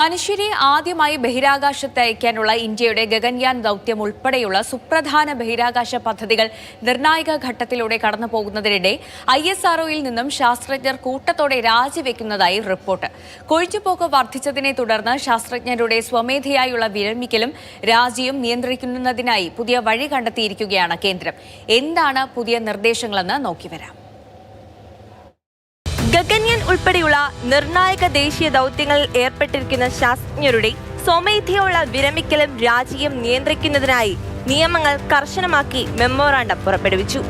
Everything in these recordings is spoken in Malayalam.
മനുഷ്യരെ ആദ്യമായി ബഹിരാകാശത്ത് അയക്കാനുള്ള ഇന്ത്യയുടെ ഗഗൻയാൻ ദൗത്യം ഉൾപ്പെടെയുള്ള സുപ്രധാന ബഹിരാകാശ പദ്ധതികൾ നിർണായക ഘട്ടത്തിലൂടെ കടന്നുപോകുന്നതിനിടെ ISROയിൽ നിന്നും ശാസ്ത്രജ്ഞർ കൂട്ടത്തോടെ രാജിവെക്കുന്നതായി റിപ്പോർട്ട്. കൊഴിഞ്ഞുപോക്ക് വർദ്ധിച്ചതിനെ തുടർന്ന് ശാസ്ത്രജ്ഞരുടെ സ്വമേധയായുള്ള വിരമിക്കലും രാജിയും നിയന്ത്രിക്കുന്നതിനായി പുതിയ വഴി കണ്ടെത്തിയിരിക്കുകയാണ് കേന്ദ്രം. എന്താണ് പുതിയ നിർദ്ദേശങ്ങളെന്ന് നോക്കിവരാം. ഗഗൻയാൻ ഉൾപ്പെടെയുള്ള നിർണായക ദേശീയ ദൗത്യങ്ങളിൽ ഏർപ്പെട്ടിരിക്കുന്ന ശാസ്ത്രജ്ഞരുടെ സ്വമേധയുള്ള വിരമിക്കലും രാജിയും നിയന്ത്രിക്കുന്നതിനായി നിയമങ്ങൾ കർശനമാക്കി മെമ്മോറാണ്ടം പുറപ്പെടുവിച്ചു.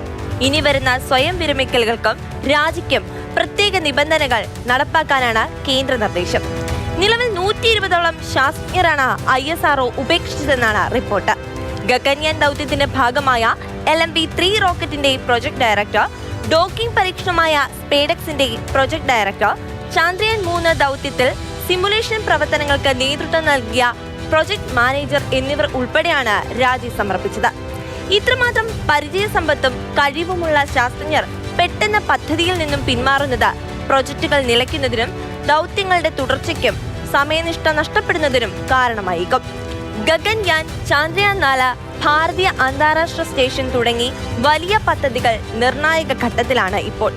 ഇനി വരുന്ന സ്വയം വിരമിക്കലുകൾക്കും രാജിക്കും പ്രത്യേക നിബന്ധനകൾ നടപ്പാക്കാനാണ് കേന്ദ്ര നിർദ്ദേശം. നിലവിൽ 120ഓളം ശാസ്ത്രജ്ഞരാണ് ISRO ഉപേക്ഷിച്ചതെന്നാണ് റിപ്പോർട്ട്. ഗഗൻയാൻ ദൗത്യത്തിന്റെ ഭാഗമായ LMB-3 റോക്കറ്റിന്റെ പ്രൊജക്ട് ഡയറക്ടർ, ഡോക്കിംഗ് പരീക്ഷണമായ സ്പേഡെക്സിന്റെ പ്രൊജക്ട് ഡയറക്ടർ, ചന്ദ്രയാൻ 3 ദൗത്യത്തിൽ സിമുലേഷൻ പ്രവർത്തനങ്ങൾക്ക് നേതൃത്വം നൽകിയ പ്രൊജക്ട് മാനേജർ എന്നിവർ ഉൾപ്പെടെയാണ് രാജി സമർപ്പിച്ചത്. ഇത്രമാത്രം പരിചയസമ്പത്തും കഴിവുമുള്ള ശാസ്ത്രജ്ഞർ പെട്ടെന്ന് പദ്ധതിയിൽ നിന്നും പിന്മാറുന്നത് പ്രൊജക്ടുകൾ നിലയ്ക്കുന്നതിനും ദൗത്യങ്ങളുടെ തുടർച്ചയ്ക്കും സമയനിഷ്ഠ നഷ്ടപ്പെടുന്നതിനും കാരണമായേക്കും. ഗഗൻയാൻ, ചന്ദ്രയാൻ 4, ഭാരതീയ അന്താരാഷ്ട്ര സ്റ്റേഷൻ തുടങ്ങി വലിയ പദ്ധതികൾ നിർണായക ഘട്ടത്തിലാണ് ഇപ്പോൾ.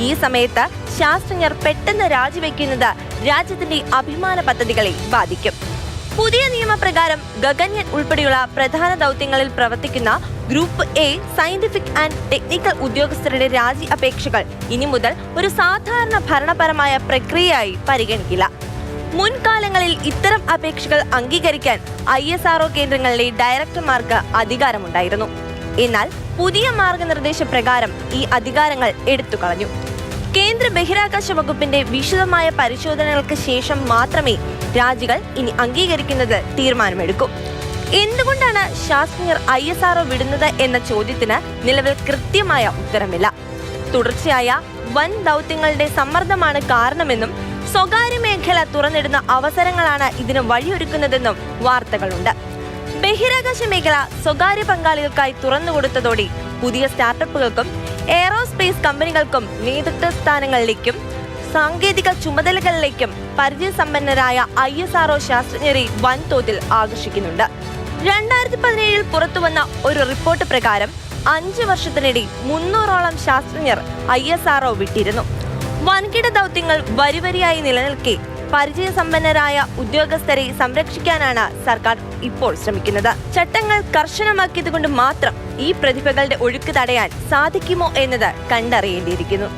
ഈ സമയത്ത് ശാസ്ത്രജ്ഞർ പെട്ടെന്ന് രാജിവെക്കുന്നത് രാജ്യത്തിന്റെ അഭിമാന പദ്ധതികളെ ബാധിക്കും. പുതിയ നിയമപ്രകാരം ഗഗൻയാൻ ഉൾപ്പെടെയുള്ള പ്രധാന ദൗത്യങ്ങളിൽ പ്രവർത്തിക്കുന്ന group A scientific and technical ഉദ്യോഗസ്ഥരുടെ രാജി അപേക്ഷകൾ ഇനി മുതൽ ഒരു സാധാരണ ഭരണപരമായ പ്രക്രിയയായി പരിഗണിക്കില്ല. മുൻകാലങ്ങളിൽ ഇത്തരം അപേക്ഷകൾ അംഗീകരിക്കാൻ ISRO കേന്ദ്രങ്ങളിലെ ഡയറക്ടർമാർക്ക് അധികാരമുണ്ടായിരുന്നു. എന്നാൽ പുതിയ മാർഗനിർദ്ദേശ പ്രകാരം ഈ അധികാരങ്ങൾ എടുത്തുകളഞ്ഞു. കേന്ദ്ര ബഹിരാകാശ വകുപ്പിന്റെ വിശദമായ പരിശോധനകൾക്ക് ശേഷം മാത്രമേ രാജികൾ ഇനി അംഗീകരിക്കുന്നത് തീരുമാനമെടുക്കൂ. എന്തുകൊണ്ടാണ് ശാസ്ത്രജ്ഞർ ISRO വിടുന്നത് എന്ന ചോദ്യത്തിന് നിലവിൽ കൃത്യമായ ഉത്തരമില്ല. തുടർച്ചയായ വൻ ദൗത്യങ്ങളുടെ സമ്മർദ്ദമാണ് കാരണമെന്നും സ്വകാര്യ മേഖല തുറന്നിടുന്ന അവസരങ്ങളാണ് ഇതിന് വഴിയൊരുക്കുന്നതെന്നും വാർത്തകളുണ്ട്. ബഹിരാകാശ മേഖല സ്വകാര്യ പങ്കാളികൾക്കായി തുറന്നുകൊടുത്തതോടെ പുതിയ സ്റ്റാർട്ടപ്പുകൾക്കും എയറോസ്പേസ് കമ്പനികൾക്കും നേതൃത്വ സ്ഥാനങ്ങളിലേക്കും സാങ്കേതിക ചുമതലകളിലേക്കും പരിചയസമ്പന്നരായ ISRO ശാസ്ത്രജ്ഞരെ വൻതോതിൽ ആകർഷിക്കുന്നുണ്ട്. 2017 പുറത്തുവന്ന ഒരു റിപ്പോർട്ട് പ്രകാരം 5 വർഷത്തിനിടെ 300ഓളം ശാസ്ത്രജ്ഞർ ISRO വിട്ടിരുന്നു. വൻകിട ദൗത്യങ്ങൾ വരിവരിയായി നിലനിൽക്കെ പരിചയസമ്പന്നരായ ഉദ്യോഗസ്ഥരെ സംരക്ഷിക്കാനാണ് സർക്കാർ ഇപ്പോൾ ശ്രമിക്കുന്നത്. ചട്ടങ്ങൾ കർശനമാക്കിയതുകൊണ്ട് മാത്രം ഈ പ്രതിഭകളുടെ ഒഴുക്ക് തടയാൻ സാധിക്കുമോ എന്നത് കണ്ടറിയേണ്ടിയിരിക്കുന്നു.